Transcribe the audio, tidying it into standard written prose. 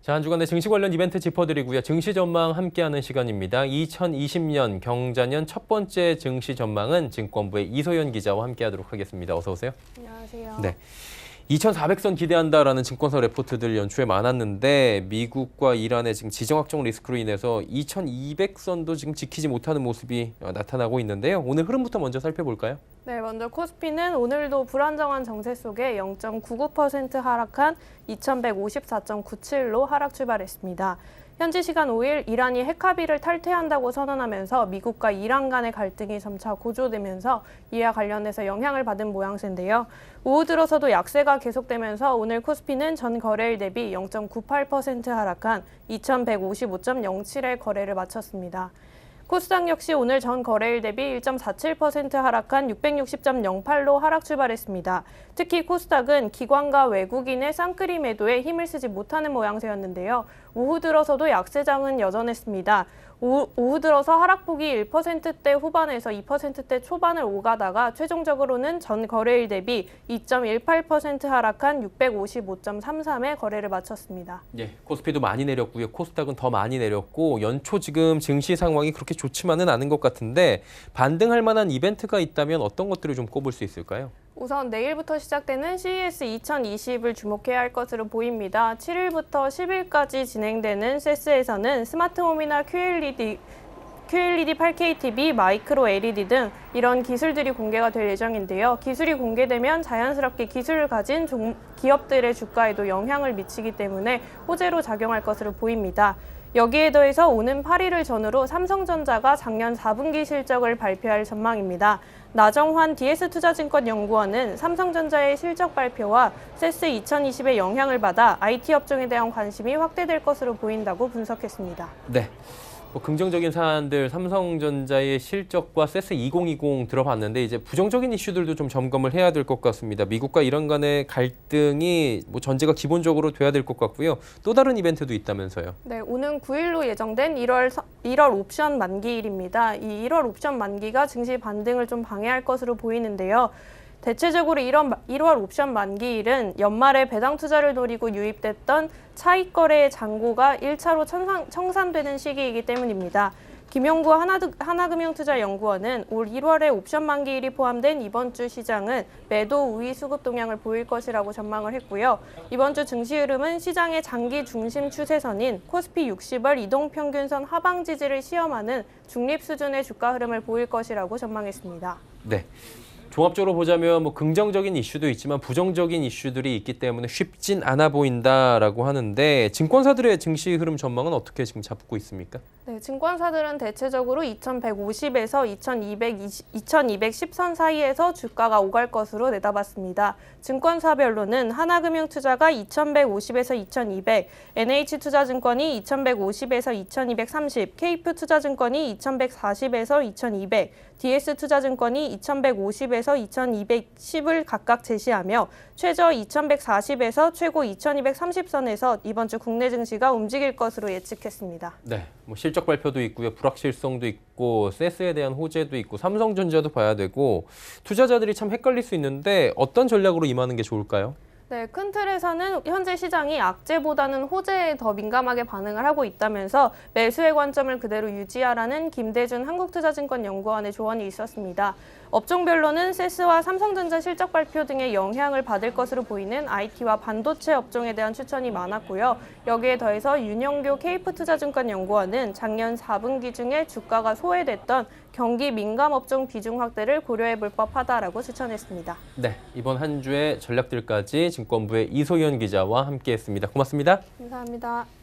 자, 한 주간의 증시 관련 이벤트 짚어드리고요. 증시 전망 함께하는 시간입니다. 2020년 경자년 첫 번째 증시 전망은 증권부의 이소연 기자와 함께하도록 하겠습니다. 어서 오세요. 안녕하세요. 네. 2,400선 기대한다라는 증권사 레포트들 연초에 많았는데 미국과 이란의 지금 지정학적 리스크로 인해서 2,200선도 지금 지키지 못하는 모습이 나타나고 있는데요. 오늘 흐름부터 먼저 살펴볼까요? 네, 먼저 코스피는 오늘도 불안정한 정세 속에 0.99% 하락한 2,154.97로 하락 출발했습니다. 현지 시간 5일 이란이 핵 합의를 탈퇴한다고 선언하면서 미국과 이란 간의 갈등이 점차 고조되면서 이와 관련해서 영향을 받은 모양새인데요. 오후 들어서도 약세가 계속되면서 오늘 코스피는 전 거래일 대비 0.98% 하락한 2,155.07의 거래를 마쳤습니다. 코스닥 역시 오늘 전 거래일 대비 1.47% 하락한 660.08로 하락 출발했습니다. 특히 코스닥은 기관과 외국인의 쌍끌이 매도에 힘을 쓰지 못하는 모양새였는데요. 오후 들어서도 약세장은 여전했습니다. 오후 들어서 하락폭이 1%대 후반에서 2%대 초반을 오가다가 최종적으로는 전 거래일 대비 2.18% 하락한 655.33의 거래를 마쳤습니다. 예, 코스피도 많이 내렸고요. 코스닥은 더 많이 내렸고 연초 지금 증시 상황이 그렇게 좋지만은 않은 것 같은데 반등할 만한 이벤트가 있다면 어떤 것들을 좀 꼽을 수 있을까요? 우선 내일부터 시작되는 CES 2020을 주목해야 할 것으로 보입니다. 7일부터 10일까지 진행되는 CES에서는 스마트홈이나 QLED 8K TV, 마이크로 LED 등 이런 기술들이 공개가 될 예정인데요. 기술이 공개되면 자연스럽게 기술을 가진 기업들의 주가에도 영향을 미치기 때문에 호재로 작용할 것으로 보입니다. 여기에 더해서 오는 8일을 전후로 삼성전자가 작년 4분기 실적을 발표할 전망입니다. 나정환 DS투자증권연구원은 삼성전자의 실적 발표와 CES 2020의 영향을 받아 IT 업종에 대한 관심이 확대될 것으로 보인다고 분석했습니다. 네. 긍정적인 사안들 삼성전자의 실적과 CES 2020 들어봤는데 이제 부정적인 이슈들도 좀 점검을 해야 될 것 같습니다. 미국과 이란 간의 갈등이 전제가 기본적으로 돼야 될 것 같고요. 또 다른 이벤트도 있다면서요. 네, 오는 9일로 예정된 1월 옵션 만기일입니다. 이 1월 옵션 만기가 증시 반등을 좀 방해할 것으로 보이는데요. 대체적으로 1월 옵션 만기일은 연말에 배당 투자를 노리고 유입됐던 차익 거래의 잔고가 1차로 청산되는 시기이기 때문입니다. 김용구 하나금융투자연구원은 올 1월에 옵션 만기일이 포함된 이번 주 시장은 매도 우위 수급 동향을 보일 것이라고 전망을 했고요. 이번 주 증시 흐름은 시장의 장기 중심 추세선인 코스피 60월 이동평균선 하방 지지를 시험하는 중립 수준의 주가 흐름을 보일 것이라고 전망했습니다. 네. 종합적으로 보자면 긍정적인 이슈도 있지만 부정적인 이슈들이 있기 때문에 쉽진 않아 보인다라고 하는데 증권사들의 증시 흐름 전망은 어떻게 지금 잡고 있습니까? 네, 증권사들은 대체적으로 2150에서 2210선 사이에서 주가가 오갈 것으로 내다봤습니다. 증권사별로는 하나금융투자가 2150에서 2200, NH투자증권이 2150에서 2230, KF투자증권이 2140에서 2200, DS투자증권이 2150에서 2210을 각각 제시하며 최저 2140에서 최고 2230선에서 이번 주 국내 증시가 움직일 것으로 예측했습니다. 네, 실적 발표도 있고요, 불확실성도 있고, CES에 대한 호재도 있고, 삼성전자도 봐야 되고 투자자들이 참 헷갈릴 수 있는데 어떤 전략으로 임하는 게 좋을까요? 네, 큰 틀에서는 현재 시장이 악재보다는 호재에 더 민감하게 반응을 하고 있다면서 매수의 관점을 그대로 유지하라는 김대준 한국투자증권연구원의 조언이 있었습니다. 업종별로는 CES와 삼성전자 실적 발표 등의 영향을 받을 것으로 보이는 IT와 반도체 업종에 대한 추천이 많았고요. 여기에 더해서 윤영교 KF투자증권연구원은 작년 4분기 중에 주가가 소외됐던 경기 민감 업종 비중 확대를 고려해 볼 법하다라고 추천했습니다. 네, 이번 한 주의 전략들까지 증권부의 이소연 기자와 함께했습니다. 고맙습니다. 감사합니다.